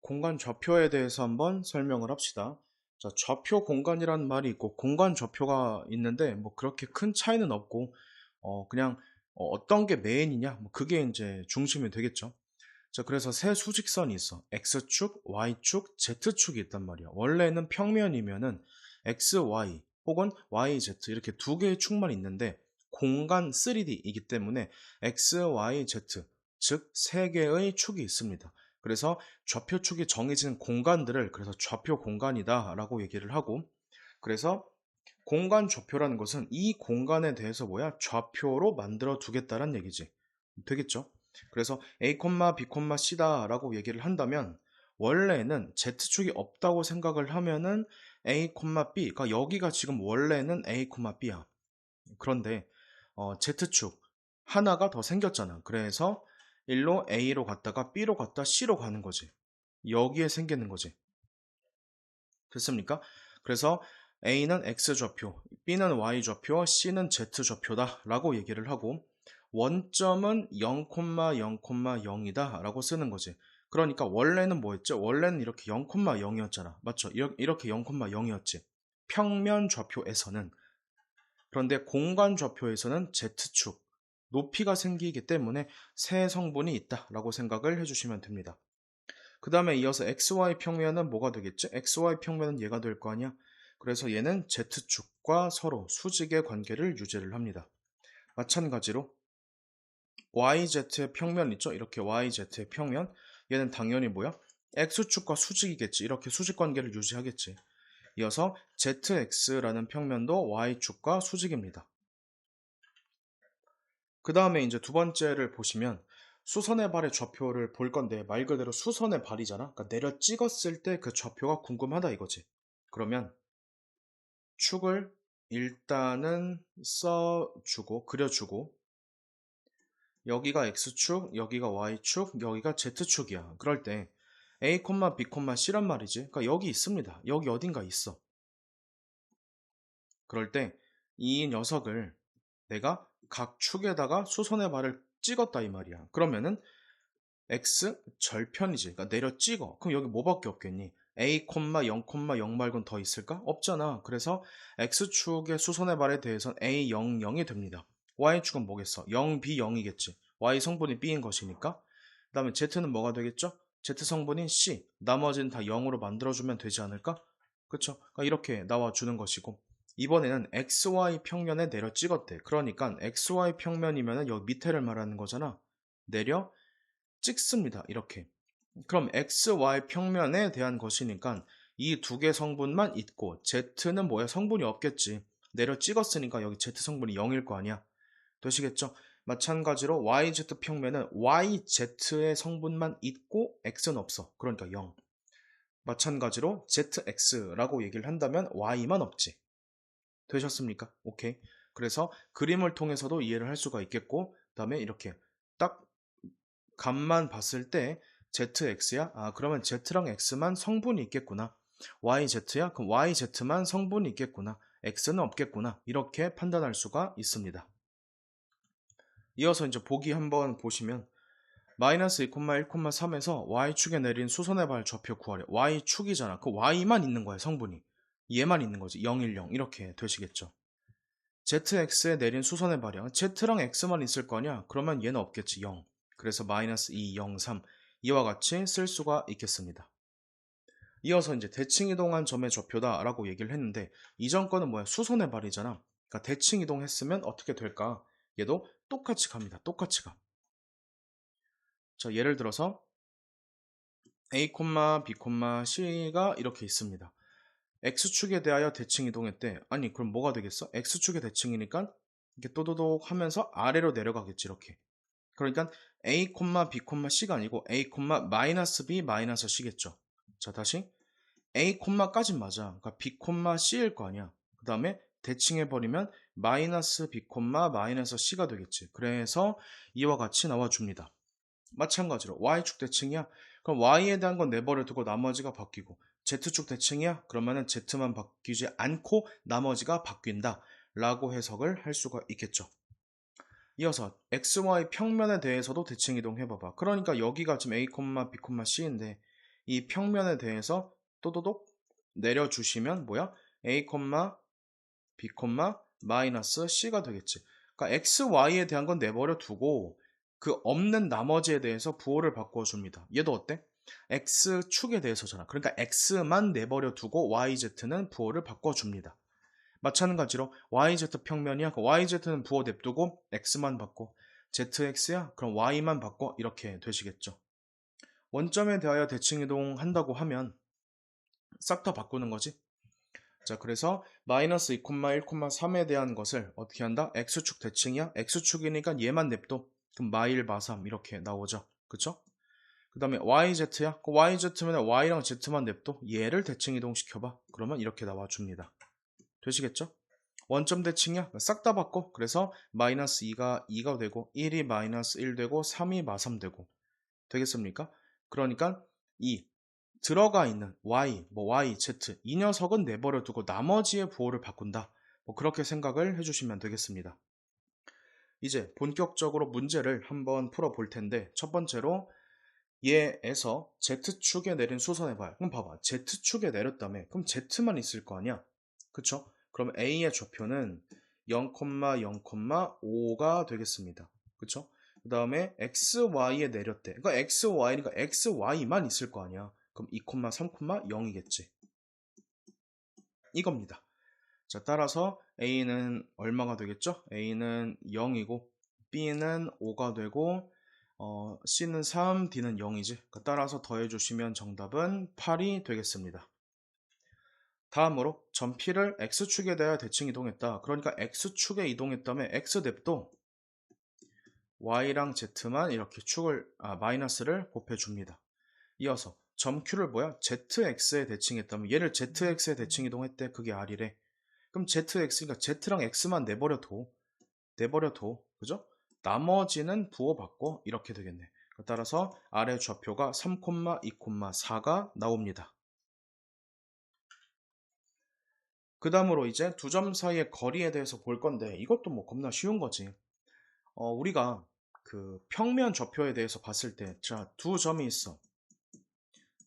공간 좌표에 대해서 한번 설명을 합시다. 자, 좌표 공간이라는 말이 있고 공간 좌표가 있는데 뭐 그렇게 큰 차이는 없고 그냥 어떤 게 메인이냐 뭐 그게 이제 중심이 되겠죠. 자, 그래서 세 수직선이 있어. X축, Y축, Z축이 있단 말이야. 원래는 평면이면은 X, Y 혹은 Y, Z 이렇게 두 개의 축만 있는데 공간 3D이기 때문에 X, Y, Z 즉 세 개의 축이 있습니다. 그래서 좌표축이 정해진 공간들을 그래서 좌표 공간이다 라고 얘기를 하고, 그래서 공간 좌표라는 것은 이 공간에 대해서 좌표로 만들어 두겠다는 얘기지. 되겠죠? 그래서 A, B, C다 라고 얘기를 한다면 원래는 Z축이 없다고 생각을 하면은 A, B, 그러니까 여기가 지금 원래는 A, B야. 그런데 Z축 하나가 더 생겼잖아. 그래서 일로 A로 갔다가 B로 갔다 C로 가는 거지. 여기에 생기는 거지. 됐습니까? 그래서 A는 X좌표, B는 Y좌표, C는 Z좌표다 라고 얘기를 하고, 원점은 0,0,0이다 라고 쓰는 거지. 그러니까 원래는 뭐였죠? 원래는 이렇게 0,0이었잖아. 맞죠? 이렇게 0,0이었지. 평면 좌표에서는. 그런데 공간 좌표에서는 Z축, 높이가 생기기 때문에 새 성분이 있다 라고 생각을 해주시면 됩니다. 그 다음에 이어서 XY 평면은 뭐가 되겠지? XY 평면은 얘가 될 거 아니야? 그래서 얘는 Z축과 서로 수직의 관계를 유지를 합니다. 마찬가지로 YZ의 평면 있죠? 이렇게 YZ의 평면, 얘는 당연히 X축과 수직이겠지. 이렇게 수직 관계를 유지하겠지. 이어서 ZX라는 평면도 Y축과 수직입니다. 그 다음에 이제 두 번째를 보시면 수선의 발의 좌표를 볼 건데, 말 그대로 수선의 발이잖아. 그러니까 내려 찍었을 때 그 좌표가 궁금하다 이거지. 그러면 축을 일단은 써주고 그려주고, 여기가 X축, 여기가 Y축, 여기가 Z축이야. 그럴 때 A, B, C란 말이지. 그러니까 여기 있습니다. 여기 어딘가 있어. 그럴 때 이 녀석을 내가 각 축에다가 수선의 발을 찍었다 이 말이야. 그러면은 X 절편이지. 그러니까 내려 찍어. 그럼 여기 뭐밖에 없겠니? A, 0,0 말고는 더 있을까? 없잖아. 그래서 X축의 수선의 발에 대해서는 A, 0, 0이 됩니다. Y축은 뭐겠어? 0, B, 0이겠지. Y 성분이 B인 것이니까. 그 다음에 Z는 뭐가 되겠죠? Z 성분인 C. 나머지는 다 0으로 만들어주면 되지 않을까? 그쵸? 그러니까 이렇게 나와주는 것이고, 이번에는 XY 평면에 내려 찍었대. 그러니까 XY 평면이면 여기 밑에를 말하는 거잖아. 내려 찍습니다. 이렇게. 그럼 XY 평면에 대한 것이니까 이 두 개 성분만 있고 Z는 성분이 없겠지. 내려 찍었으니까 여기 Z 성분이 0일 거 아니야. 되시겠죠? 마찬가지로 YZ 평면은 YZ의 성분만 있고 X는 없어. 그러니까 0. 마찬가지로 ZX라고 얘기를 한다면 Y만 없지. 되셨습니까? 오케이. 그래서 그림을 통해서도 이해를 할 수가 있겠고, 그 다음에 이렇게 딱 값만 봤을 때 ZX야? 아, 그러면 Z랑 X만 성분이 있겠구나. YZ야? 그럼 YZ만 성분이 있겠구나. X는 없겠구나. 이렇게 판단할 수가 있습니다. 이어서 이제 보기 한번 보시면 마이너스 2,1,3에서 Y축에 내린 수선의 발 좌표 구하래. Y축이잖아. 그 Y만 있는 거야, 성분이. 얘만 있는 거지. 0, 1, 0 이렇게 되시겠죠. ZX에 내린 수선의 발이야. Z랑 X만 있을 거냐? 그러면 얘는 없겠지. 0. 그래서 마이너스 2, 0, 3 이와 같이 쓸 수가 있겠습니다. 이어서 이제 대칭 이동한 점의 좌표다 라고 얘기를 했는데, 이전 거는 수선의 발이잖아. 그러니까 대칭 이동했으면 어떻게 될까? 얘도 똑같이 갑니다. 똑같이 가. 자, 예를 들어서 A, B, C가 이렇게 있습니다. X축에 대하여 대칭 이동했대. 아니, 그럼 뭐가 되겠어? X축의 대칭이니까 이렇게 또도독 하면서 아래로 내려가겠지, 이렇게. 그러니까 A, B, C가 아니고 A, 마이너스 B, 마이너스 C겠죠. 자, 다시 A, 까진 맞아. 그러니까 B, C일 거 아니야. 그 다음에 대칭해버리면 마이너스 B, 마이너스 C가 되겠지. 그래서 이와 같이 나와줍니다. 마찬가지로 Y축 대칭이야. 그럼 Y에 대한 건 내버려 두고 나머지가 바뀌고, Z축 대칭이야. 그러면은 Z만 바뀌지 않고 나머지가 바뀐다 라고 해석을 할 수가 있겠죠. 이어서 XY 평면에 대해서도 대칭 이동해봐봐. 그러니까 여기가 지금 A, B, C인데 이 평면에 대해서 또도독 내려주시면 뭐야? a, b, 마이너스 c가 되겠지. 그러니까 x, y에 대한 건 내버려 두고 그 없는 나머지에 대해서 부호를 바꿔줍니다. 얘도 어때? x축에 대해서잖아. 그러니까 x만 내버려 두고 yz는 부호를 바꿔줍니다. 마찬가지로 yz 평면이야. 그 yz는 부호 냅두고 x만 바꿔. zx야? 그럼 y만 바꿔. 이렇게 되시겠죠. 원점에 대하여 대칭이동 한다고 하면 싹 다 바꾸는 거지. 자, 그래서 마이너스 2, 1, 3에 대한 것을 어떻게 한다? x축 대칭이야? x축이니까 얘만 냅둬. 그럼 마1, 마3 이렇게 나오죠. 그쵸? 그 다음에 yz야? 그 yz면 y랑 z만 냅둬. 얘를 대칭 이동시켜봐. 그러면 이렇게 나와줍니다. 되시겠죠? 원점 대칭이야? 싹 다 바꿔. 그래서 마이너스 2가 2가 되고 1이 마이너스 1 되고 3이 마3 되고 되겠습니까? 그러니까 이 들어가 있는 y, y, z 이 녀석은 내버려 두고 나머지의 부호를 바꾼다. 그렇게 생각을 해주시면 되겠습니다. 이제 본격적으로 문제를 한번 풀어볼 텐데 첫 번째로 얘에서 Z축에 내린 수선해봐요. 그럼 봐봐. Z축에 내렸다며. 그럼 Z만 있을 거 아니야? 그쵸? 그럼 A의 좌표는 0,0,5가 되겠습니다. 그쵸? 그 다음에 XY에 내렸대. 그러니까 XY니까 XY만 있을 거 아니야. 그럼 2, 3, 0이겠지. 이겁니다. 자, 따라서 A는 얼마가 되겠죠? A는 0이고 B는 5가 되고 C는 3, D는 0이지. 따라서 더해주시면 정답은 8이 되겠습니다. 다음으로 점 P를 X축에 대하여 대칭 이동했다. 그러니까 X축에 이동했다면 X냅도 Y랑 Z만 이렇게 마이너스를 곱해줍니다. 이어서 점 Q를 뭐야? ZX에 대칭했다면 얘를 ZX에 대칭 이동했대. 그게 R이래. 그럼 ZX, 그러니까 Z랑 X만 내버려둬. 그죠? 나머지는 부호 바꿔. 이렇게 되겠네. 따라서 아래 좌표가 3, 2, 4가 나옵니다. 그 다음으로 이제 두 점 사이의 거리에 대해서 볼 건데 이것도 뭐 겁나 쉬운 거지. 우리가 그 평면 좌표에 대해서 봤을 때 자, 두 점이 있어.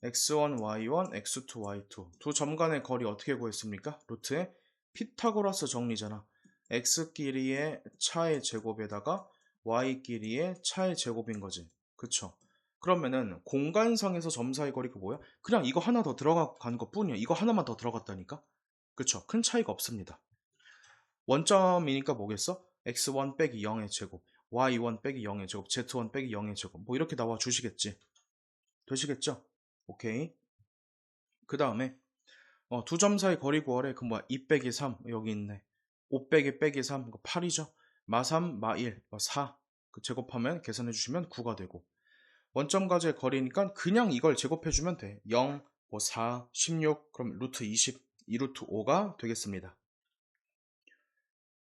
x1, y1, x2, y2 두 점 간의 거리 어떻게 구했습니까? 루트의 피타고라스 정리잖아. x끼리의 차의 제곱에다가 y끼리의 차의 제곱인 거지. 그쵸? 그러면은 공간상에서 점 사이 거리가 뭐야? 그냥 이거 하나 더 들어가는 것 뿐이야. 이거 하나만 더 들어갔다니까? 그쵸? 큰 차이가 없습니다. 원점이니까 뭐겠어? x1 빼기 0의 제곱, y1 빼기 0의 제곱, z1 빼기 0의 제곱 뭐 이렇게 나와 주시겠지. 되시겠죠? 오케이. 그 다음에 두 점 사이 거리 구하래. 그 뭐야? 2 빼기 3 여기 있네. 5 빼기 3 이거 8이죠. 마3, 마1, 마4 그 제곱하면 계산해 주시면 9가 되고 원점과의 거리니까 그냥 이걸 제곱해 주면 돼. 0, 4, 16 그럼 루트 20, 2루트 5가 되겠습니다.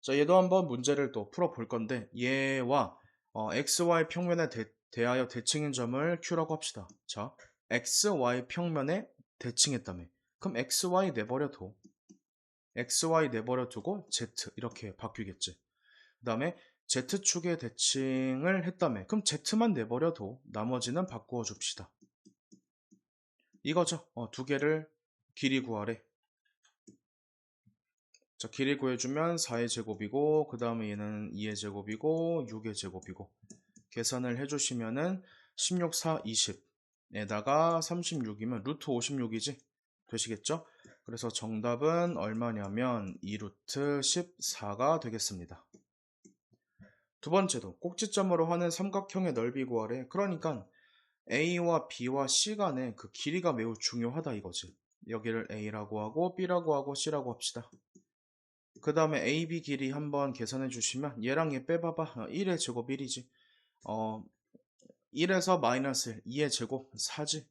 자, 얘도 한번 문제를 또 풀어볼 건데 얘와 XY 평면에 대하여 대칭인 점을 Q라고 합시다. 자, XY 평면에 대칭했다며. 그럼 XY 내버려둬. XY 내버려두고 Z 이렇게 바뀌겠지. 그 다음에 Z축에 대칭을 했다며. 그럼 Z만 내버려둬. 나머지는 바꾸어 줍시다. 이거죠. 두 개를 길이 구하래. 자, 길이 구해주면 4의 제곱이고 그 다음에 얘는 2의 제곱이고 6의 제곱이고 계산을 해주시면은 16, 4, 20에다가 36이면 루트 56이지 되시겠죠? 그래서 정답은 얼마냐면 2루트 14가 되겠습니다. 두 번째도 꼭지점으로 하는 삼각형의 넓이 구하래. 그러니까 A와 B와 C 간의 그 길이가 매우 중요하다 이거지. 여기를 A라고 하고 B라고 하고 C라고 합시다. 그 다음에 AB 길이 한번 계산해 주시면 얘랑 얘 빼봐봐. 1의 제곱 1이지. 1에서 마이너스 1, 2의 제곱 4지.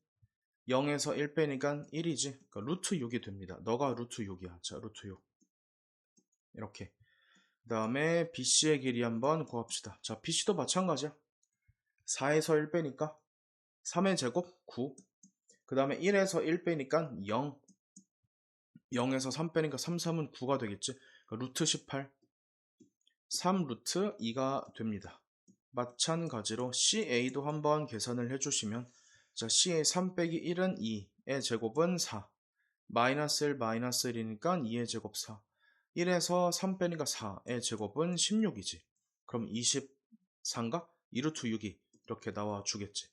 0에서 1 빼니까 1이지. 그러니까 루트 6이 됩니다. 너가 루트 6이야. 자, 루트 6. 이렇게. 그 다음에 BC의 길이 한번 구합시다. 자, BC도 마찬가지야. 4에서 1 빼니까 3의 제곱 9. 그 다음에 1에서 1 빼니까 0. 0에서 3 빼니까 3, 3은 9가 되겠지. 그러니까 루트 18. 3 루트 2가 됩니다. 마찬가지로 CA도 한번 계산을 해주시면 자, C의 3 빼기 1은 2의 제곱은 4. 마이너스 1 마이너스 1이니까 2의 제곱 4. 1에서 3 빼니까 4의 제곱은 16이지. 그럼 24인가? 2루트 6이 이렇게 나와 주겠지.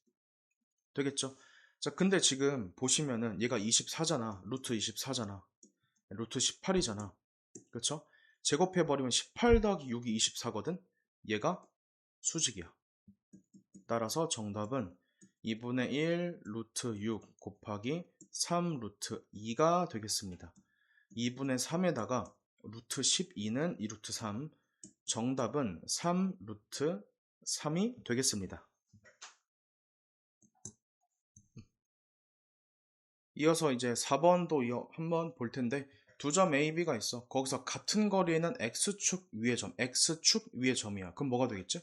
되겠죠? 자, 근데 지금 보시면은 얘가 24잖아. 루트 24잖아. 루트 18이잖아. 그렇죠? 제곱해버리면 18 더하기 6이 24거든? 얘가 수직이야. 따라서 정답은 2분의 1 루트 6 곱하기 3 루트 2가 되겠습니다. 2분의 3에다가 루트 12는 2 루트 3. 정답은 3 루트 3이 되겠습니다. 이어서 이제 4번도 한번 볼 텐데 두 점 A, B가 있어. 거기서 같은 거리에는 X축 위의 점, X축 위의 점이야. 그럼 뭐가 되겠지?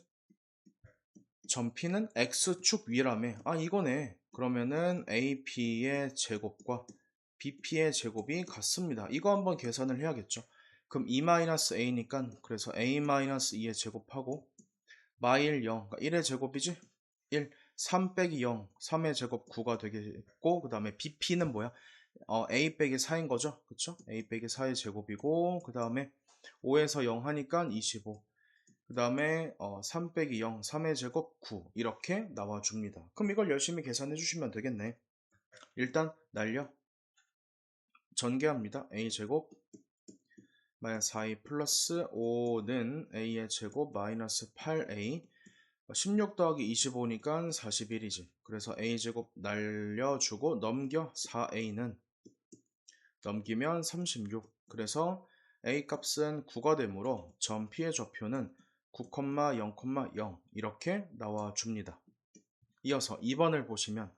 점 P는 X축 위라며. 아, 이거네. 그러면은 AP의 제곱과 BP의 제곱이 같습니다. 이거 한번 계산을 해야겠죠. 그럼 2-A니까 그래서 A-2의 제곱하고 마일 0, 그러니까 1의 제곱이지? 1, 3 빼기 0, 3의 제곱 9가 되겠고 그 다음에 BP는 뭐야? A 빼기 4인 거죠? 그쵸? A 빼기 4의 제곱이고 그 다음에 5에서 0 하니까 25. 그 다음에 3 빼기 0, 3의 제곱 9 이렇게 나와줍니다. 그럼 이걸 열심히 계산해 주시면 되겠네. 일단 날려 전개합니다. A제곱 마이너스 4A 플러스 5는 A의 제곱 마이너스 8A 16 더하기 25니까 41이지. 그래서 A제곱 날려주고 넘겨 4A는 넘기면 36. 그래서 A 값은 9가 되므로 점 P의 좌표는 9,0,0 이렇게 나와줍니다. 이어서 2번을 보시면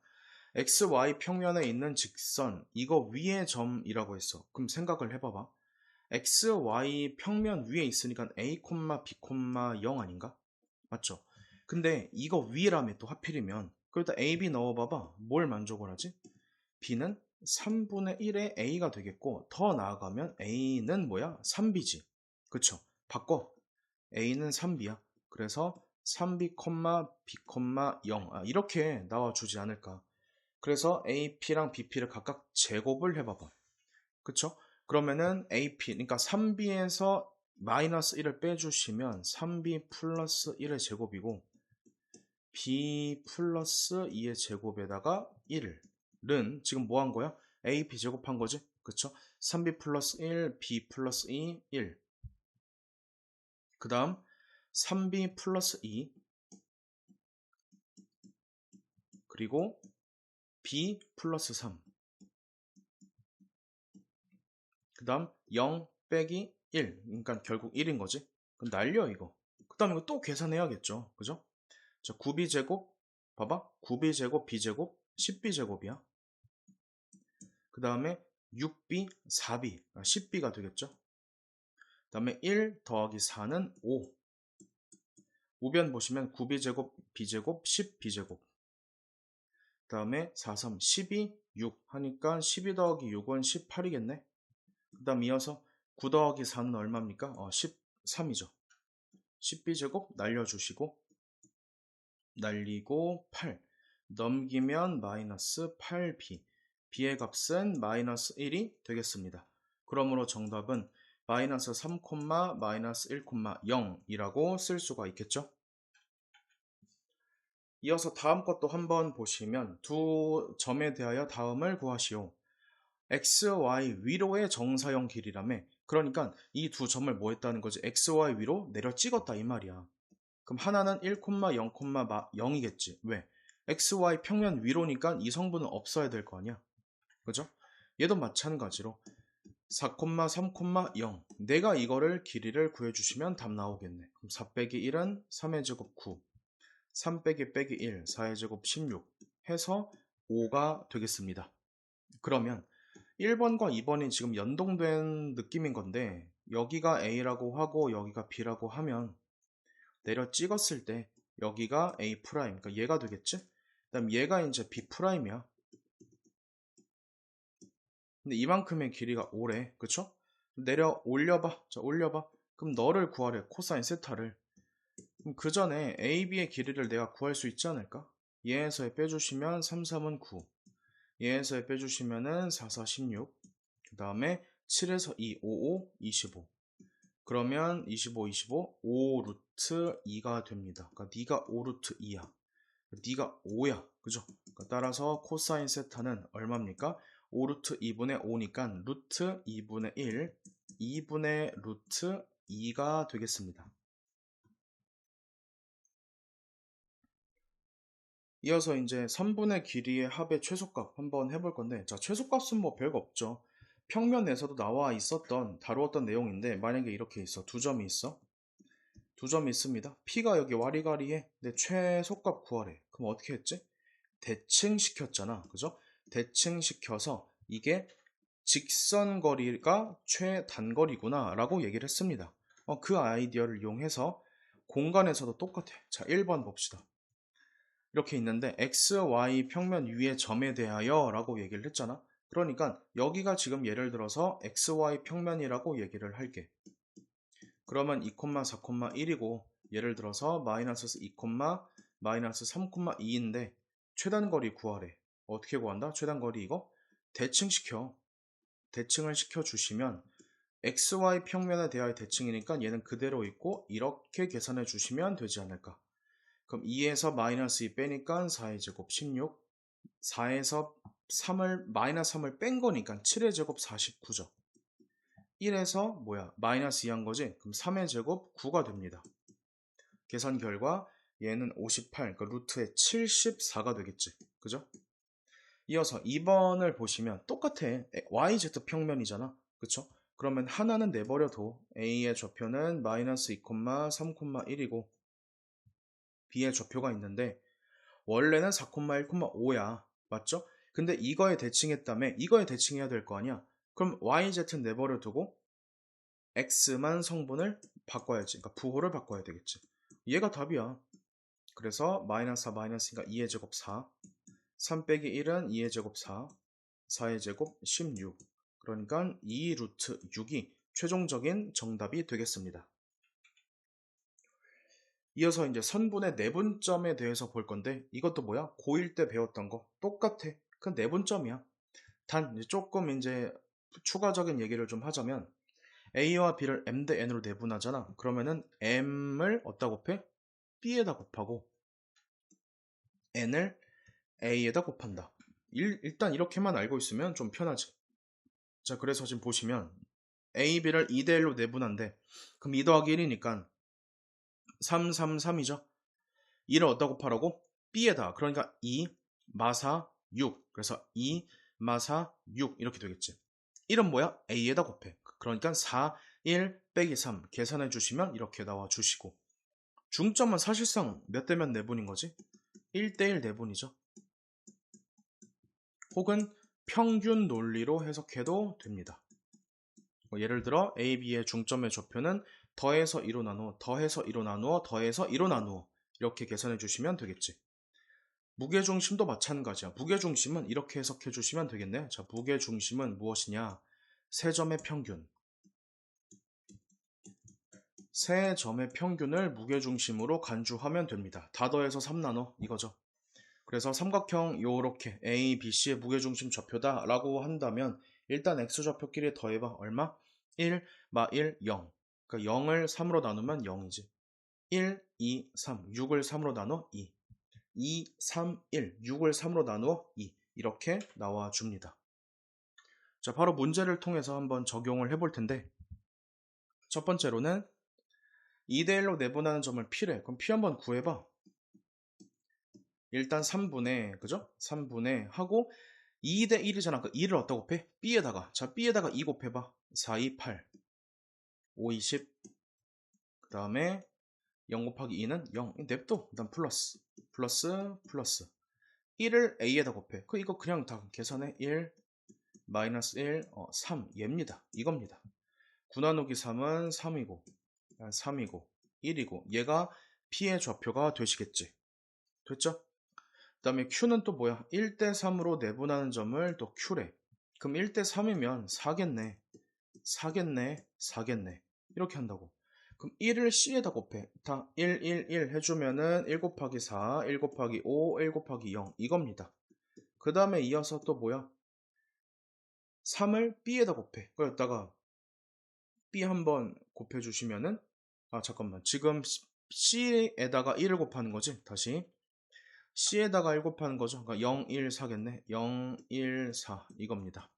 XY 평면에 있는 직선 이거 위의 점이라고 했어. 그럼 생각을 해봐봐. XY 평면 위에 있으니까 A, B, 0 아닌가? 맞죠? 근데 이거 위라며 또 하필이면 그러다 AB 넣어봐봐. 뭘 만족을 하지? B는 3분의 1의 A가 되겠고 더 나아가면 A는 뭐야? 3B지. 그쵸? 바꿔. A는 3B야. 그래서 3B, B, 0 이렇게 나와주지 않을까. 그래서 AP랑 BP를 각각 제곱을 해봐봐. 그쵸? 그러면은 AP, 그러니까 3B에서 마이너스 1을 빼주시면 3B 플러스 1의 제곱이고 B 플러스 2의 제곱에다가 1은 지금 뭐 한 거야? AP 제곱한 거지? 그쵸? 3B 플러스 1, B 플러스 2, 1. 그 다음 3B 플러스 2 그리고 B 플러스 3. 그 다음 0 빼기 1. 그러니까 결국 1인 거지. 그럼 날려 이거. 그 다음 이거 또 계산해야겠죠. 그죠? 자, 9b제곱 봐봐. 9b제곱 b제곱 10b제곱이야. 그 다음에 6b 4b 10b가 되겠죠. 그 다음에 1 더하기 4는 5. 우변 보시면 9b제곱 b제곱 10b제곱. 그 다음에 4, 3, 12, 6 하니까 12 더하기 6은 18이겠네. 그 다음 이어서 9 더하기 4는 얼마입니까? 13이죠. 10b제곱 날려주시고 날리고 8 넘기면 마이너스 8b b의 값은 마이너스 1이 되겠습니다. 그러므로 정답은 마이너스 3, 마이너스 1,0이라고 쓸 수가 있겠죠. 이어서 다음 것도 한번 보시면 두 점에 대하여 다음을 구하시오. x, y 위로의 정사형 길이라며. 그러니까 이 두 점을 뭐 했다는 거지? x, y 위로 내려 찍었다 이 말이야. 그럼 하나는 1, 0, 0이겠지. 왜? x, y 평면 위로니까 이 성분은 없어야 될 거 아니야. 그죠? 얘도 마찬가지로 4, 3, 0. 내가 이거를 길이를 구해주시면 답 나오겠네. 그럼 4 빼기 1은 3의 제곱 9. 3 빼기 빼기 1, 4의 제곱 16 해서 5가 되겠습니다. 그러면 1번과 2번이 지금 연동된 느낌인 건데 여기가 A라고 하고 여기가 B라고 하면 내려 찍었을 때 여기가 A', 그러니까 얘가 되겠지? 그 다음 얘가 이제 B', 이야. 근데 이만큼의 길이가 5래. 그쵸? 내려 올려봐. 자, 올려봐. 그럼 너를 구하래. 코사인 세타를. 그럼 그 전에 A, B의 길이를 내가 구할 수 있지 않을까? 얘에서 빼주시면 3, 3은 9. 얘에서 빼주시면은 4, 4, 16. 그 다음에 7에서 2, 5, 5, 25. 그러면 25, 25, 5 루트 2가 됩니다. 그러니까 네가 5 루트 2야. 네가 5야. 그죠? 그러니까 따라서 코사인 세타는 얼마입니까? 5 루트 2분의 5니까 루트 2분의 1, 2분의 루트 2가 되겠습니다. 이어서 이제 선분의 길이의 합의 최소값 한번 해볼 건데, 자, 최소값은 뭐 별거 없죠. 평면에서도 나와 있었던, 다루었던 내용인데, 만약에 이렇게 있어. 두 점이 있어. 두 점이 있습니다. P가 여기 와리가리해. 내 최소값 구하래. 그럼 어떻게 했지? 대칭시켰잖아. 그죠? 대칭시켜서 이게 직선거리가 최단거리구나 라고 얘기를 했습니다. 그 아이디어를 이용해서 공간에서도 똑같아. 자, 1번 봅시다. 이렇게 있는데 x, y 평면 위의 점에 대하여 라고 얘기를 했잖아. 그러니까 여기가 지금 예를 들어서 x, y 평면이라고 얘기를 할게. 그러면 2, 4,1이고 예를 들어서 마이너스 2, 마이너스 3,2인데 최단거리 구하래. 어떻게 구한다? 최단거리 이거 대칭시켜. 대칭을 시켜주시면 xy 평면에 대하여 대칭이니까 얘는 그대로 있고 이렇게 계산해 주시면 되지 않을까. 그럼 2에서 마이너스 2 빼니까 4의 제곱 16, 4에서 3을 마이너스 3을 뺀 거니까 7의 제곱 49죠. 1에서 뭐야? 마이너스 2 한 거지? 그럼 3의 제곱 9가 됩니다. 계산 결과 얘는 58, 그러니까 루트의 74가 되겠지. 그죠? 이어서 2번을 보시면 똑같아. YZ 평면이잖아. 그쵸? 그러면 하나는 내버려둬. A의 좌표는 마이너스 2, 3,1이고 B의 좌표가 있는데 원래는 4,1,5야. 맞죠? 근데 이거에 대칭했다며 이거에 대칭해야 될 거 아니야. 그럼 YZ는 내버려두고 X만 성분을 바꿔야지. 그러니까 부호를 바꿔야 되겠지. 얘가 답이야. 그래서 마이너스 4 마이너스니까 2의 제곱 4, 3 빼기 1은 2의 제곱 4, 4의 제곱 16. 그러니까 2 루트 6이 최종적인 정답이 되겠습니다. 이어서 이제 선분의 내분점에 대해서 볼 건데 이것도 뭐야? 고1 때 배웠던 거 똑같아. 그 내분점이야. 단 이제 조금 이제 추가적인 얘기를 좀 하자면 A와 B를 M 대 N으로 내분하잖아. 그러면은 M을 어디다 곱해? B에다 곱하고 N을 A에다 곱한다. 일단 이렇게만 알고 있으면 좀 편하지. 자, 그래서 지금 보시면 A, B를 2 대 1로 내분한데 그럼 2 더하기 1이니까 3, 3, 3이죠. 2를 어디다 곱하라고? B에다. 그러니까 2, 마사, 6. 그래서 2, 마사, 6 이렇게 되겠지. 1은 뭐야? A에다 곱해. 그러니까 4, 1 빼기 3 계산해 주시면 이렇게 나와 주시고 중점은 사실상 몇 대 몇 내분인 거지? 1대1 내분이죠. 혹은 평균 논리로 해석해도 됩니다. 예를 들어 A, B의 중점의 좌표는 더해서 2로 나누어, 더해서 2로 나누어, 더해서 2로 나누어 이렇게 계산해 주시면 되겠지. 무게중심도 마찬가지야. 무게중심은 이렇게 해석해 주시면 되겠네. 자, 무게중심은 무엇이냐? 세 점의 평균. 세 점의 평균을 무게중심으로 간주하면 됩니다. 다 더해서 3 나눠 이거죠. 그래서 삼각형 요렇게 A, B, C의 무게중심 좌표다 라고 한다면 일단 X좌표끼리 더해봐. 얼마? 1, 마 1, 0. 그러니까 0을 3으로 나누면 0이지. 1, 2, 3. 6을 3으로 나눠 2. 2, 3, 1. 6을 3으로 나누어 2. 이렇게 나와줍니다. 자, 바로 문제를 통해서 한번 적용을 해볼 텐데 첫 번째로는 2대1로 내분하는 점을 P래. 그럼 P 한번 구해봐. 일단 3분의, 그죠? 3분의 하고 2대 1이잖아. 그 2를 어디다 곱해? B에다가. 자, B에다가 2 곱해봐. 4, 2, 8. 5, 20. 그 다음에 0 곱하기 2는 0. 냅둬. 일단 플러스. 플러스. 1을 A에다 곱해. 이거 그냥 다 계산해. 1, 마이너스 1, 3. 얘입니다. 이겁니다. 9 나누기 3은 3이고, 3이고, 1이고. 얘가 P의 좌표가 되시겠지. 됐죠? 그 다음에 Q는 또 뭐야? 1대 3으로 내분하는 점을 또 Q래. 그럼 1대 3이면 4겠네. 4겠네. 이렇게 한다고. 그럼 1을 C에다 곱해. 다 1, 1, 1 해주면은 1 곱하기 4, 1 곱하기 5, 1 곱하기 0 이겁니다. 그 다음에 이어서 또 뭐야? 3을 B에다 곱해. 그랬다가 B 한번 곱해주시면은 잠깐만 지금 C에다가 1을 곱하는 거지. 다시 C에다가 1 곱하는 거죠. 그러니까 0, 1, 4겠네. 0, 1, 4 이겁니다.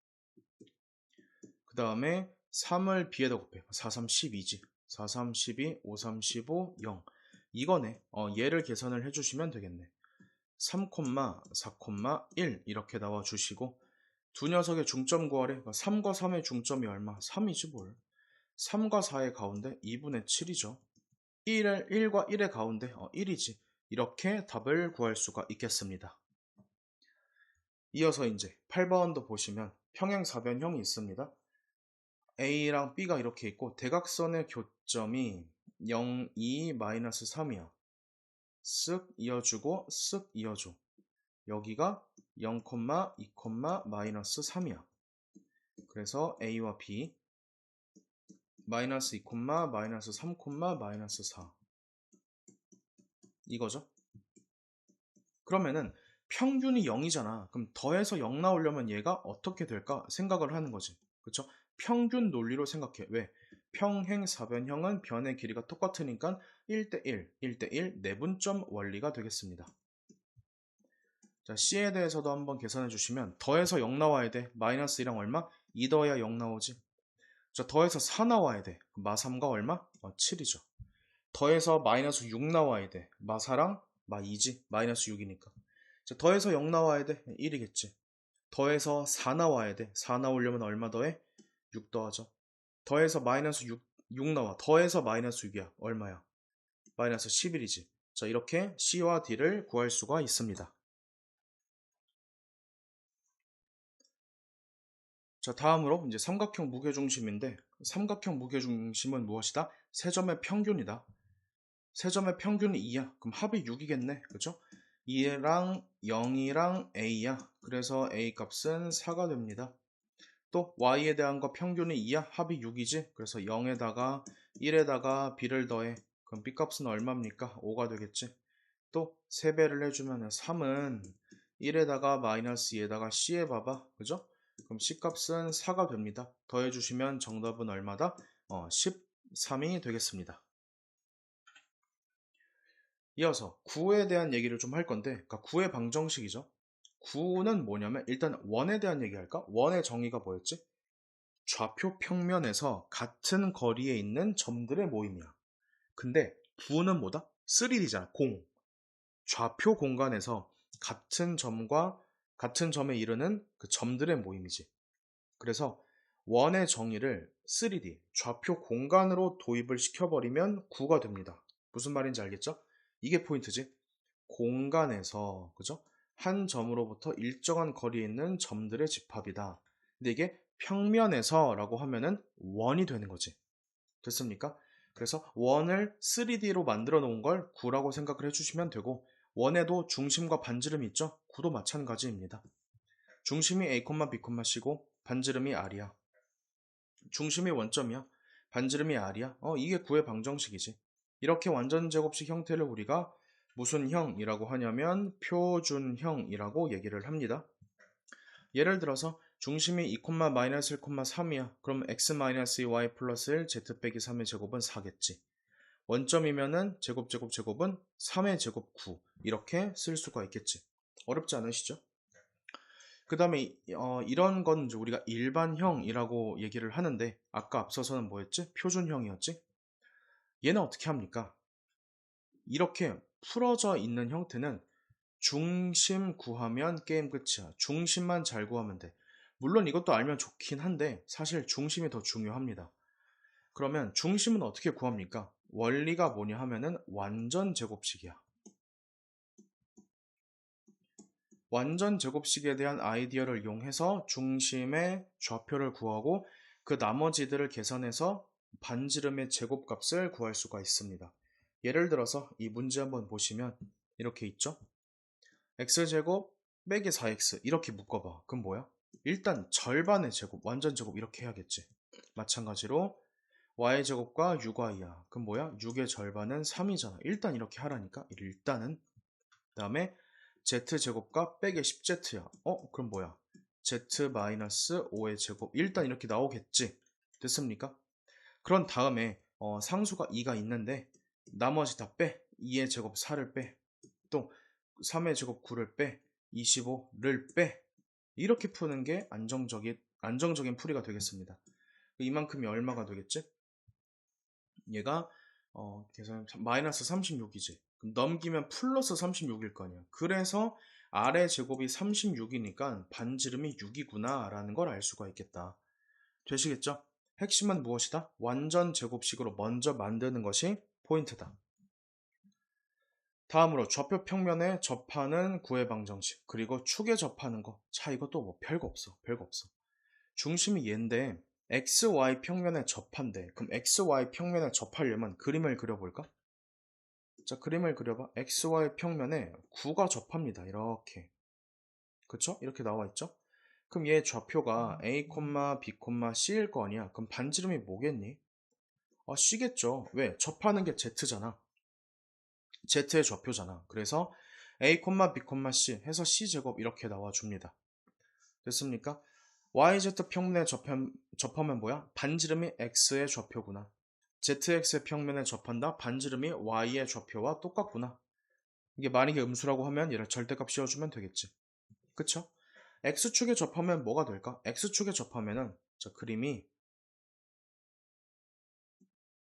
그 다음에 3을 B에다 곱해. 4, 3, 12지. 4, 3, 12, 5, 3, 15, 0 이거네. 얘를 계산을 해주시면 되겠네. 3, 4, 1 이렇게 나와주시고 두 녀석의 중점 구하래. 3과 3의 중점이 얼마? 3이지 뭘. 3과 4의 가운데 2분의 7이죠. 1과 1의 가운데 1이지. 이렇게 답을 구할 수가 있겠습니다. 이어서 이제 8번도 보시면 평행사변형이 있습니다. A랑 B가 이렇게 있고 대각선의 교점이 0, 2, 마이너스 3이야. 쓱 이어주고 쓱 이어줘. 여기가 0, 2, 마이너스 3이야. 그래서 A와 B 마이너스 2, 마이너스 3, 마이너스 4 이거죠. 그러면은 평균이 0이잖아. 그럼 더해서 0 나오려면 얘가 어떻게 될까 생각을 하는 거지. 그쵸? 평균 논리로 생각해. 왜? 평행사변형은 변의 길이가 똑같으니까 1대1, 1대1 내분점 원리가 되겠습니다. 자, C에 대해서도 한번 계산해 주시면 더해서 0 나와야 돼. 마이너스 2랑 얼마? 2 더해야 0 나오지. 자, 더해서 4 나와야 돼. 마 3과 얼마? 7이죠. 더해서 마이너스 6 나와야 돼. 마 4랑 마 2지. 마이너스 6이니까. 자, 더해서 0 나와야 돼. 1이겠지. 더해서 4 나와야 돼. 4 나오려면 얼마 더해? 6 더하죠. 더해서 마이너스 6 나와. 더해서 마이너스 6이야. 얼마야? 마이너스 11이지. 자, 이렇게 C와 D를 구할 수가 있습니다. 자, 다음으로 이제 삼각형 무게중심인데 삼각형 무게중심은 무엇이다? 세 점의 평균이다. 세 점의 평균이 2야. 그럼 합이 6이겠네. 그죠? 2랑 0이랑 A야. 그래서 A 값은 4가 됩니다. 또 Y에 대한 거 평균이 2야. 합이 6이지. 그래서 0에다가 1에다가 B를 더해. 그럼 B 값은 얼마입니까? 5가 되겠지. 또 3배를 해주면 3은 1에다가 마이너스 2에다가 C에 봐봐. 그죠? 그럼 C 값은 4가 됩니다. 더해주시면 정답은 얼마다? 13이 되겠습니다. 이어서 9에 대한 얘기를 좀 할 건데, 그러니까 9의 방정식이죠. 9는 뭐냐면 일단 원에 대한 얘기 할까? 원의 정의가 뭐였지? 좌표 평면에서 같은 거리에 있는 점들의 모임이야. 근데 9는 뭐다? 3D잖아. 공. 좌표 공간에서 같은 점과 같은 점에 이르는 그 점들의 모임이지. 그래서 원의 정의를 3D, 좌표 공간으로 도입을 시켜버리면 9가 됩니다. 무슨 말인지 알겠죠? 이게 포인트지. 공간에서, 그죠? 한 점으로부터 일정한 거리에 있는 점들의 집합이다. 근데 이게 평면에서 라고 하면은 원이 되는 거지. 됐습니까? 그래서 원을 3D로 만들어 놓은 걸 9라고 생각을 해주시면 되고, 원에도 중심과 반지름이 있죠? 9도 마찬가지입니다. 중심이 A, B, C고 반지름이 R이야. 중심이 원점이야. 반지름이 R이야. 이게 9의 방정식이지. 이렇게 완전 제곱식 형태를 우리가 무슨 형이라고 하냐면 표준형이라고 얘기를 합니다. 예를 들어서 중심이 2, 마이너스 1, 3이야. 그럼 x-2y 플러스 1 z 빼기 3의 제곱은 4겠지. 원점이면은 제곱은 3의 제곱 9 이렇게 쓸 수가 있겠지. 어렵지 않으시죠? 그 다음에 이런 건 이제 우리가 일반형이라고 얘기를 하는데 아까 앞서서는 뭐였지? 표준형이었지? 얘는 어떻게 합니까? 이렇게 풀어져 있는 형태는 중심 구하면 게임 끝이야. 중심만 잘 구하면 돼. 물론 이것도 알면 좋긴 한데 사실 중심이 더 중요합니다. 그러면 중심은 어떻게 구합니까? 원리가 뭐냐 하면은 완전 제곱식이야. 완전 제곱식에 대한 아이디어를 이용해서 중심의 좌표를 구하고 그 나머지들을 계산해서 반지름의 제곱값을 구할 수가 있습니다. 예를 들어서 이 문제 한번 보시면 이렇게 있죠? x제곱 빼기 4x 이렇게 묶어봐. 그럼 뭐야? 일단 절반의 제곱, 완전 제곱 이렇게 해야겠지. 마찬가지로 y제곱과 6y야. 그럼 뭐야? 6의 절반은 3이잖아. 일단 이렇게 하라니까. 일단은. 그 다음에 z제곱과 빼기 10z야. 그럼 뭐야? z-5의 제곱. 일단 이렇게 나오겠지. 됐습니까? 그런 다음에 상수가 2가 있는데 나머지 다 빼. 2의 제곱 4를 빼. 또 3의 제곱 9를 빼. 25를 빼. 이렇게 푸는 게 안정적인 풀이가 되겠습니다. 이만큼이 얼마가 되겠지? 얘가 계산 마이너스 36이지. 그럼 넘기면 플러스 36일 거 아니야. 그래서 아래 제곱이 36이니까 반지름이 6이구나 라는 걸 알 수가 있겠다. 되시겠죠? 핵심은 무엇이다? 완전 제곱식으로 먼저 만드는 것이 포인트다. 다음으로 좌표 평면에 접하는 구의 방정식, 그리고 축에 접하는 거. 자, 이것도 뭐 별거 없어. 중심이 얘인데 XY 평면에 접한대. 그럼 XY 평면에 접하려면 그림을 그려볼까? 자, 그림을 그려봐. XY 평면에 9가 접합니다. 이렇게. 그쵸? 이렇게 나와 있죠? 그럼 얘 좌표가 A, B, C일 거 아니야. 그럼 반지름이 뭐겠니? C겠죠. 왜? 접하는 게 Z잖아. Z의 좌표잖아. 그래서 A, B, C 해서 C제곱 이렇게 나와줍니다. 됐습니까? YZ 평면에 접하면 뭐야? 반지름이 X의 좌표구나. ZX의 평면에 접한다? 반지름이 Y의 좌표와 똑같구나. 이게 만약에 음수라고 하면 얘를 절대값 씌워주면 되겠지. 그쵸? X축에 접하면 뭐가 될까? X축에 접하면은 자, 그림이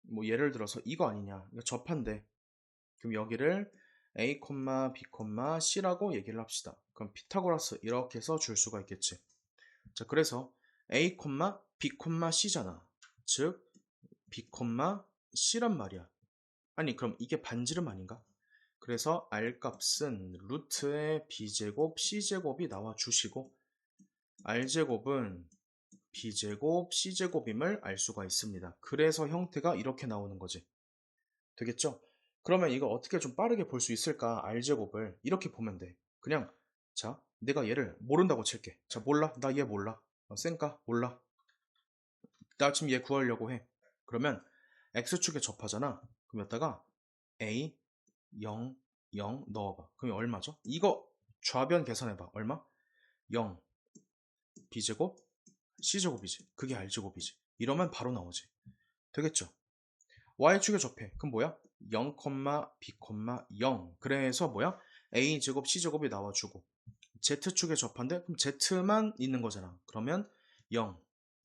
뭐 예를 들어서 이거 아니냐. 이거 접한대. 그럼 여기를 A, B, C라고 얘기를 합시다. 그럼 피타고라스 이렇게 해서 줄 수가 있겠지. 자, 그래서 A, B, C잖아. 즉 B, C란 말이야. 아니, 그럼 이게 반지름 아닌가? 그래서 R값은 루트의 B제곱, C제곱이 나와주시고 R제곱은 B제곱, C제곱임을 알 수가 있습니다. 그래서 형태가 이렇게 나오는 거지. 되겠죠? 그러면 이거 어떻게 좀 빠르게 볼 수 있을까? R제곱을 이렇게 보면 돼. 그냥 자, 내가 얘를 모른다고 칠게. 자, 몰라? 나 얘 몰라. 쌩까? 몰라. 나 지금 얘 구하려고 해. 그러면 X축에 접하잖아. 그럼 여기다가 A 0 0 넣어봐. 그럼 얼마죠? 이거 좌변 계산해봐. 얼마? 0 B제곱 C제곱이지. 그게 R제곱이지. 이러면 바로 나오지. 되겠죠? Y축에 접해. 그럼 뭐야? 0, B, 0. 그래서 뭐야? A제곱 C제곱이 나와주고 Z축에 접한데 그럼 Z만 있는 거잖아. 그러면 0,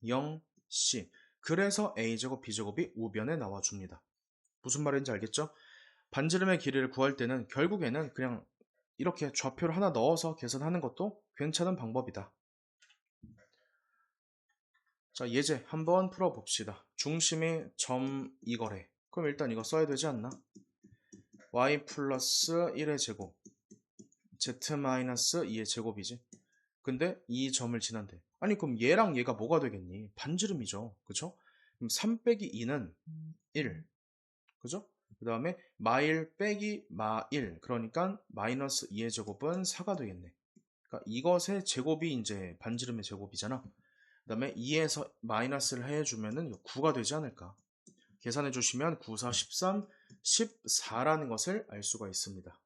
0, C. 그래서 A제곱 B제곱이 우변에 나와줍니다. 무슨 말인지 알겠죠? 반지름의 길이를 구할 때는 결국에는 그냥 이렇게 좌표를 하나 넣어서 계산하는 것도 괜찮은 방법이다. 자, 예제 한번 풀어봅시다. 중심이 점 이거래. 그럼 일단 이거 써야 되지 않나? y 플러스 1의 제곱 z 마이너스 2의 제곱이지. 근데 이 점을 지난대. 아니 그럼 얘랑 얘가 뭐가 되겠니? 반지름이죠. 그쵸? 그럼 3 빼기 2는 1. 그죠? 그 다음에 마1 빼기 마1. 그러니까 마이너스 2의 제곱은 4가 되겠네. 그러니까 이것의 제곱이 이제 반지름의 제곱이잖아. 그 다음에 2에서 마이너스를 해주면은 9가 되지 않을까. 계산해 주시면 9, 4, 13, 14라는 것을 알 수가 있습니다.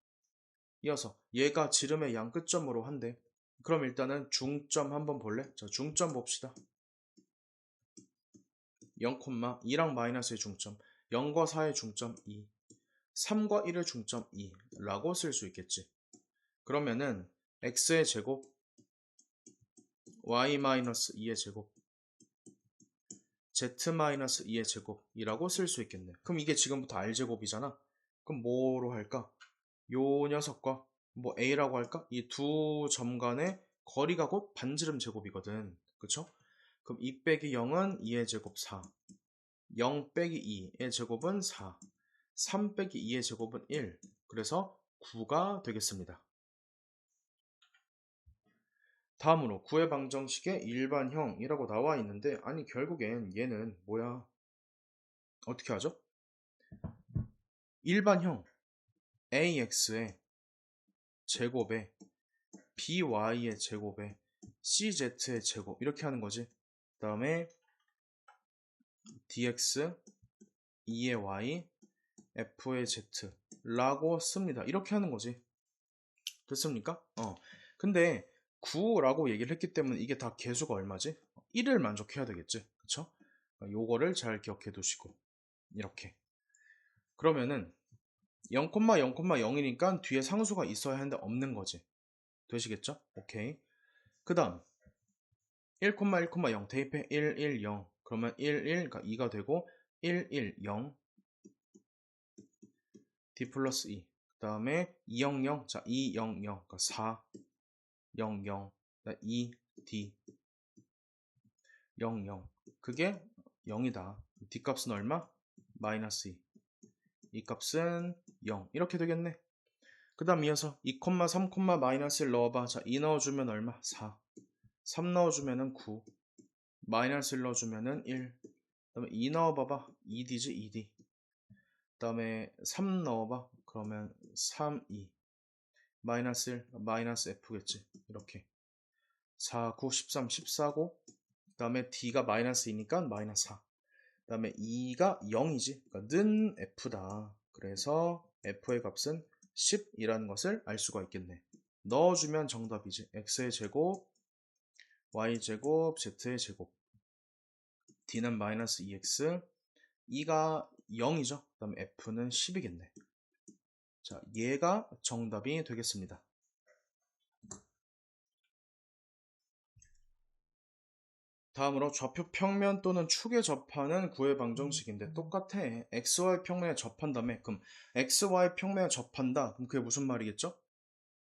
이어서 얘가 지름의 양 끝점으로 한대. 그럼 일단은 중점 한번 볼래? 자, 중점 봅시다. 0, 2랑 마이너스의 중점, 0과 4의 중점 2, 3과 1의 중점 2라고 쓸 수 있겠지. 그러면은 x의 제곱, y-2의 제곱, z-2의 제곱이라고 쓸 수 있겠네. 그럼 이게 지금부터 r제곱이잖아. 그럼 뭐로 할까? 요 녀석과 뭐 a라고 할까? 이 두 점 간의 거리가 곧 반지름 제곱이거든. 그쵸? 그럼 2 빼기 0은 2의 제곱 4, 0 빼기 2의 제곱은 4, 3 빼기 2의 제곱은 1. 그래서 9가 되겠습니다. 다음으로 구의 방정식의 일반형이라고 나와 있는데 아니 결국엔 얘는 뭐야? 어떻게 하죠? 일반형 ax의 제곱에 by의 제곱에 cz의 제곱 이렇게 하는 거지. 그 다음에 dx 2의 y f의 z 라고 씁니다. 이렇게 하는 거지. 됐습니까? 근데 9라고 얘기를 했기 때문에 이게 다 개수가 얼마지? 1을 만족해야 되겠지. 그쵸? 요거를 잘 기억해 두시고 이렇게. 그러면은 0,0,0이니까 뒤에 상수가 있어야 하는데 없는 거지. 되시겠죠? 오케이. 그 다음 1,1,0 대입해 1, 1, 0. 그러면 1, 1, 그러니까 2가 되고 1, 1, 0 d 플러스 2. 그 다음에 2, 0, 0. 자, 2, 0, 0. 그러니까 4, 0, 0. 2, d 0, 0. 그게 0이다. d 값은 얼마? 마이너스 2. 이 값은 0. 이렇게 되겠네. 그 다음 이어서 2, 3, 마이너스 1 넣어봐. 자, 2 넣어주면 얼마? 4. 3 넣어주면은 9. 마이너스 1 넣어주면은 1. 그 다음에 2 넣어봐봐. 2d지 2d. 그 다음에 3 넣어봐. 그러면 3, 2. 마이너스 1, 마이너스 f겠지. 이렇게. 4, 9, 13, 14고. 그 다음에 d가 마이너스 2니까 마이너스 4. 그 다음에 2가 0이지. 그러니까 는 f다. 그래서 f의 값은 10이라는 것을 알 수가 있겠네. 넣어주면 정답이지. x의 제곱, y 제곱, z의 제곱. d는 마이너스 2x, 2가 0이죠. 그 다음에 f는 10이겠네. 자, 얘가 정답이 되겠습니다. 다음으로 좌표 평면 또는 축에 접하는 구의 방정식인데 똑같아. xy 평면에 접한 다음에 그럼 xy 평면에 접한다. 그럼 그게 무슨 말이겠죠?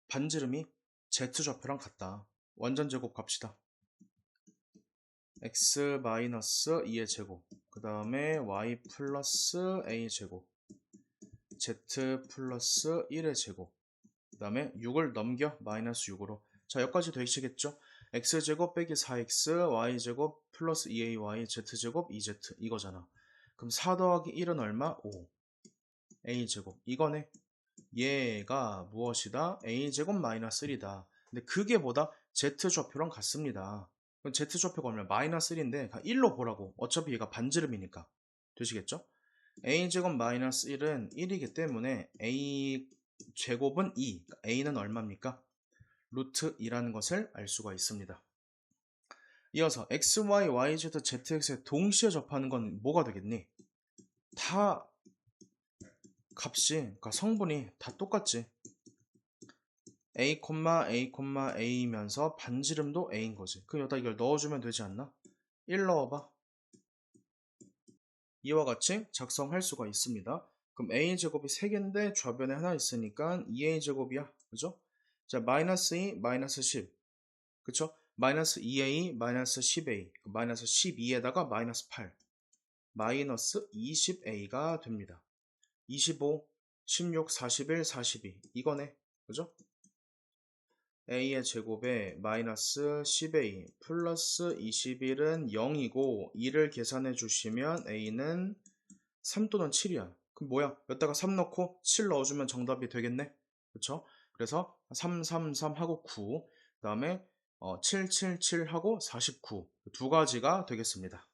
반지름이 z좌표랑 같다. 완전 제곱 갑시다. x 마이너스 2의 제곱, 그 다음에 y 플러스 a 제곱, z 플러스 1의 제곱, 그 다음에 6을 넘겨 마이너스 6으로. 자, 여기까지 되시겠죠? x제곱 빼기 4x, y제곱 플러스 2ay, z제곱 2z 이거잖아. 그럼 4 더하기 1은 얼마? 5. a제곱 이거네. 얘가 무엇이다? a제곱 마이너스 1이다. 근데 그게 뭐다? z좌표랑 같습니다. 그럼 z좌표가 얼마? 마이너스 1인데 1로 보라고. 어차피 얘가 반지름이니까. 되시겠죠? a제곱 마이너스 1은 1이기 때문에 a제곱은 2. a는 얼마입니까? 루트 2라는 것을 알 수가 있습니다. 이어서 x, y, y, z, zx에 동시에 접하는 건 뭐가 되겠니? 다 값이, 그러니까 성분이 다 똑같지. a, a, a이면서 반지름도 a인 거지. 그럼 여기다 이걸 넣어주면 되지 않나? 1 넣어봐. 이와 같이 작성할 수가 있습니다. 그럼 a제곱이 3개인데 좌변에 하나 있으니까 2a제곱이야. 그죠? 자, 마이너스 2, 마이너스 10. 그쵸? 마이너스 2a, 마이너스 10a. 마이너스 12에다가 마이너스 8. 마이너스 20a가 됩니다. 25, 16, 41, 42. 이거네. 그죠? a의 제곱에 마이너스 10a 플러스 21은 0이고 2를 계산해 주시면 a는 3 또는 7이야. 그럼 뭐야? 여기다가 3 넣고 7 넣어주면 정답이 되겠네? 그쵸? 그래서 3, 3, 3 하고 9. 그 다음에 7, 7, 7 하고 49. 두 가지가 되겠습니다.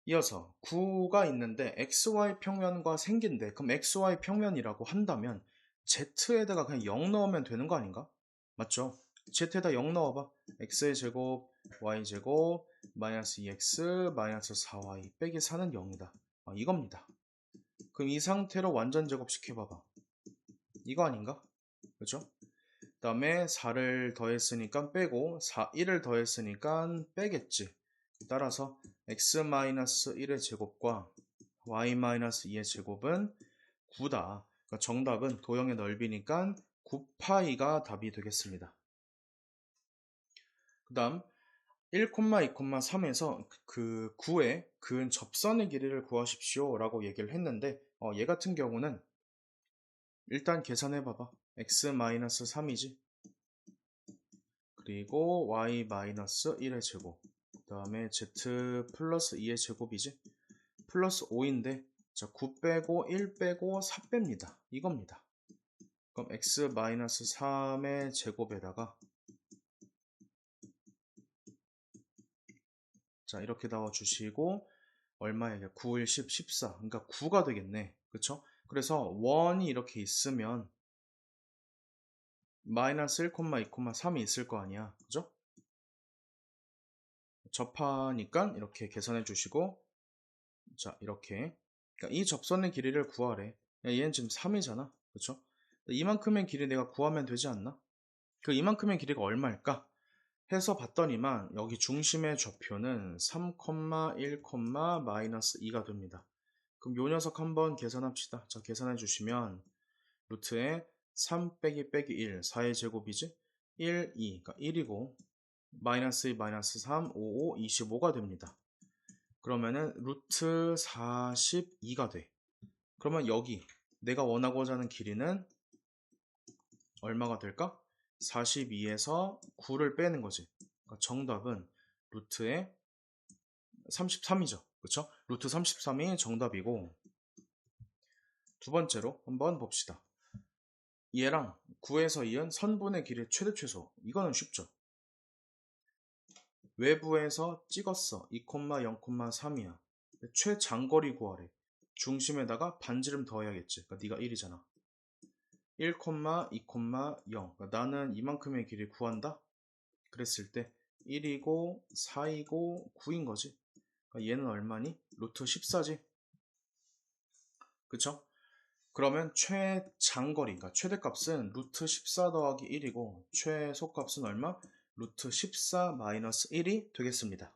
이어서 9가 있는데 xy 평면과 생긴데 그럼 xy 평면이라고 한다면 z에다가 그냥 0 넣으면 되는 거 아닌가? 맞죠? z에다 0 넣어봐. x의 제곱, y 제곱, 마이너스 2x, 마이너스 4y 빼기 4는 0이다. 이겁니다. 그럼 이 상태로 완전 제곱시켜봐봐. 이거 아닌가? 그죠? 그 다음에 4를 더했으니까 빼고 1을 더했으니까 빼겠지. 따라서 x-1의 제곱과 y-2의 제곱은 9다. 그러니까 정답은 도형의 넓이니까 9파이가 답이 되겠습니다. 그 다음 1, 2, 3에서 그 9의 그은 접선의 길이를 구하십시오 라고 얘기를 했는데 얘 같은 경우는 일단 계산해봐봐. x-3이지. 그리고 y-1의 제곱. 그 다음에 z 플러스 2의 제곱이지. 플러스 5인데 자, 9 빼고 1 빼고 4 뺍니다. 이겁니다. 그럼 x-3의 제곱에다가 자, 이렇게 넣어주시고 얼마야? 9, 1, 10, 14. 그러니까 9가 되겠네. 그쵸? 그래서 원이 이렇게 있으면 마이너스 1, 2, 3이 있을 거 아니야. 그죠? 접하니까 이렇게 계산해 주시고, 자, 이렇게. 그러니까 이 접선의 길이를 구하래. 야, 얘는 지금 3이잖아. 그쵸? 이만큼의 길이 내가 구하면 되지 않나? 그 이만큼의 길이가 얼마일까? 해서 봤더니만 여기 중심의 좌표는 3, 1, 마이너스 2가 됩니다. 그럼 요 녀석 한번 계산합시다. 자, 계산해 주시면 루트에 3 빼기 빼기 1, 4의 제곱이지? 1, 2, 그러니까 1이고 마이너스 2, 마이너스 3, 5, 5, 25가 됩니다. 그러면은 루트 42가 돼. 그러면 여기 내가 원하고자 하는 길이는 얼마가 될까? 42에서 9를 빼는 거지. 그러니까 정답은 루트의 33이죠. 그쵸? 루트 33이 정답이고, 두 번째로 한번 봅시다. 얘랑 9에서 이은 선분의 길이의 최대 최소. 이거는 쉽죠. 외부에서 찍었어. 2, 0,3이야. 최장거리 구하래. 중심에다가 반지름 더해야겠지. 그러니까 네가 1이잖아. 1, 2, 0. 그러니까 나는 이만큼의 길이 구한다. 그랬을 때 1이고 4이고 9인 거지. 그러니까 얘는 얼마니? 루트 14지. 그쵸? 그러면 최장거리, 그러니까 최대값은 루트 14 더하기 1이고 최소값은 얼마? 루트 14 마이너스 1이 되겠습니다.